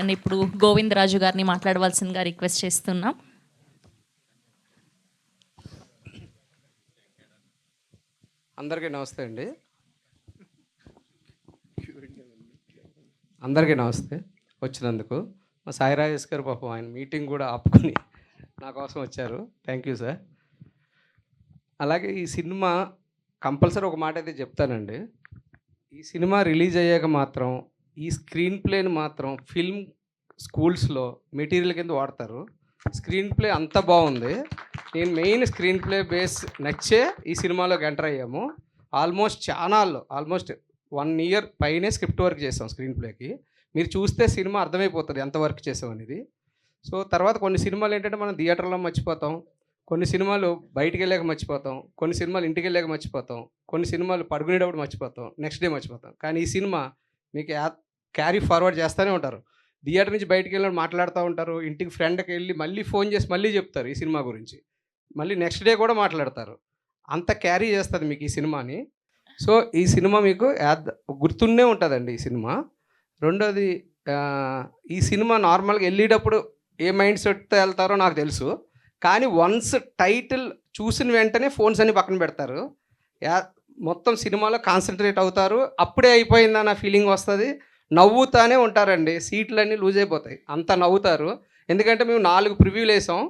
And ఇప్పుడు గోవిందరాజు గారిని మాట్లాడవలసిందిగా రిక్వెస్ట్ చేస్తున్నాం. అందరికీ నమస్తే అండి. వచ్చినందుకు మా సాయి రాజేష్ గారు పాపం ఆయన మీటింగ్ కూడా ఆపుకొని నా కోసం వచ్చారు. Thank you sir. అలాగే ఈ సినిమా కంపల్సరీ ఒక మాట అయితే చెప్తానండి. ఈ సినిమా రిలీజ్ అయ్యాక మాత్రం ఈ స్క్రీన్ ప్లేని మాత్రం ఫిల్మ్ స్కూల్స్లో మెటీరియల్ కింద వాడతారు. స్క్రీన్ ప్లే అంత బాగుంది. నేను మెయిన్ స్క్రీన్ ప్లే బేస్ నచ్చే ఈ సినిమాలోకి ఎంటర్ అయ్యాము. ఆల్మోస్ట్ 1 year పైనే స్క్రిప్ట్ వర్క్ చేసాం స్క్రీన్ ప్లేకి. మీరు చూస్తే సినిమా అర్థమైపోతుంది ఎంత వర్క్ చేసాం అనేది. సో తర్వాత కొన్ని సినిమాలు ఏంటంటే మనం థియేటర్లో మర్చిపోతాం, కొన్ని సినిమాలు బయటికి వెళ్ళాక మర్చిపోతాం, కొన్ని సినిమాలు ఇంటికి వెళ్ళాక మర్చిపోతాం, కొన్ని సినిమాలు పడుకునేటప్పుడు మర్చిపోతాం, నెక్స్ట్ డే మర్చిపోతాం. కానీ ఈ సినిమా మీకు క్యారీ ఫార్వర్డ్ చేస్తూనే ఉంటారు. థియేటర్ నుంచి బయటికి వెళ్ళి మాట్లాడుతూ ఉంటారు, ఇంటికి ఫ్రెండ్కి వెళ్ళి మళ్ళీ ఫోన్ చేసి మళ్ళీ చెప్తారు ఈ సినిమా గురించి, మళ్ళీ నెక్స్ట్ డే కూడా మాట్లాడతారు. అంత క్యారీ చేస్తుంది మీకు ఈ సినిమాని. సో ఈ సినిమా మీకు గుర్తుండే ఉంటుందండి ఈ సినిమా. రెండోది, ఈ సినిమా నార్మల్గా వెళ్ళేటప్పుడు ఏ మైండ్ సెట్తో వెళ్తారో నాకు తెలుసు. కానీ వన్స్ టైటిల్ చూసిన వెంటనే ఫోన్స్ అన్ని పక్కన పెడతారు. మొత్తం సినిమాలో కాన్సన్ట్రేట్ అవుతారు. అప్పుడే అయిపోయిందన్న ఫీలింగ్ వస్తుంది. నవ్వుతానే ఉంటారండి, సీట్లన్నీ లూజ్ అయిపోతాయి, అంత నవ్వుతారు. ఎందుకంటే మేము 4 ప్రివ్యూలు వేసాం.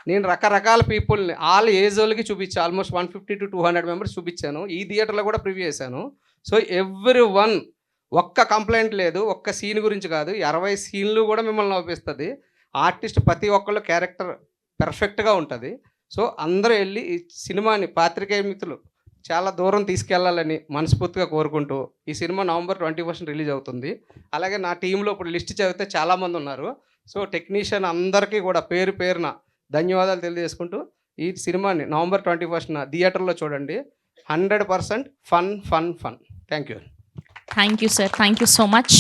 నేను రకరకాల పీపుల్ని ఆల్ ఏజ్ వాళ్ళకి చూపించాను. ఆల్మోస్ట్ 150 to 200 మెంబర్స్ చూపించాను. ఈ థియేటర్లో కూడా ప్రివ్యూ చేశాను. సో ఎవ్రీవన్, ఒక్క కంప్లైంట్ లేదు. ఒక్క సీన్ గురించి కాదు, 20 సీన్లు కూడా మిమ్మల్ని నవ్విస్తుంది. ఆర్టిస్ట్ ప్రతి ఒక్కళ్ళు క్యారెక్టర్ పెర్ఫెక్ట్గా ఉంటుంది. సో అందరూ వెళ్ళి ఈ సినిమాని పాత్రికేయ మిత్రులు చాలా దూరం తీసుకెళ్లాలని మనస్ఫూర్తిగా కోరుకుంటూ, ఈ సినిమా November 21 రిలీజ్ అవుతుంది. అలాగే నా టీంలో ఇప్పుడు లిస్ట్ చదివితే చాలామంది ఉన్నారు. సో టెక్నీషియన్ అందరికీ కూడా పేరు పేరున ధన్యవాదాలు తెలియజేసుకుంటూ, ఈ సినిమాని November 21 థియేటర్లో చూడండి. 100% fun. Thank you. Thank you sir, thank you so much.